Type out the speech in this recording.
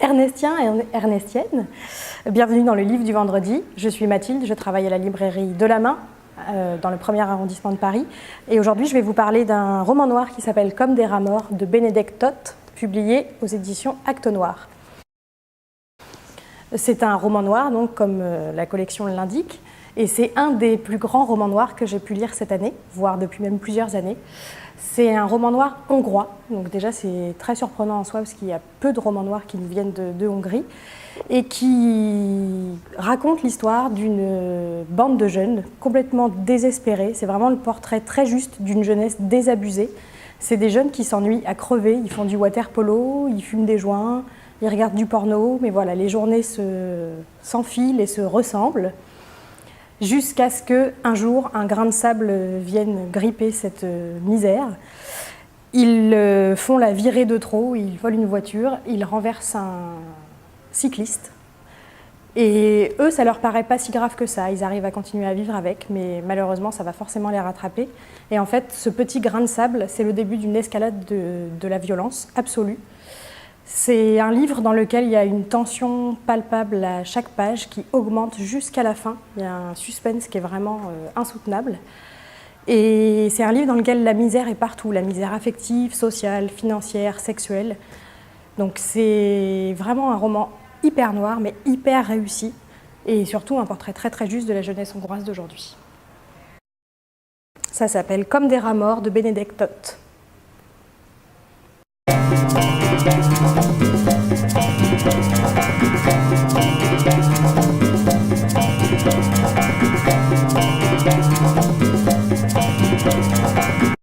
Ernestien et Ernestienne, bienvenue dans le livre du vendredi. Je suis Mathilde, je travaille à la librairie Delamain, dans le 1er arrondissement de Paris. Et aujourd'hui, je vais vous parler d'un roman noir qui s'appelle Comme des rats morts de Bénédicte Toth, publié aux éditions Actes Noir. C'est un roman noir, donc, comme la collection l'indique, et c'est un des plus grands romans noirs que j'ai pu lire cette année, voire depuis même plusieurs années. C'est un roman noir hongrois, donc déjà c'est très surprenant en soi parce qu'il y a peu de romans noirs qui nous viennent de Hongrie et qui raconte l'histoire d'une bande de jeunes complètement désespérés. C'est vraiment le portrait très juste d'une jeunesse désabusée. C'est des jeunes qui s'ennuient à crever, ils font du water polo, ils fument des joints, ils regardent du porno, mais voilà, les journées s'enfilent et se ressemblent. Jusqu'à ce qu'un jour, un grain de sable vienne gripper cette misère. Ils font la virée de trop, ils volent une voiture, ils renversent un cycliste. Et eux, ça leur paraît pas si grave que ça, ils arrivent à continuer à vivre avec, mais malheureusement, ça va forcément les rattraper. Et en fait, ce petit grain de sable, c'est le début d'une escalade de la violence absolue. C'est un livre dans lequel il y a une tension palpable à chaque page qui augmente jusqu'à la fin. Il y a un suspense qui est vraiment insoutenable. Et c'est un livre dans lequel la misère est partout, la misère affective, sociale, financière, sexuelle. Donc c'est vraiment un roman hyper noir, mais hyper réussi. Et surtout un portrait très très juste de la jeunesse hongroise d'aujourd'hui. Ça s'appelle Comme des rats morts de Bénédicte Toth.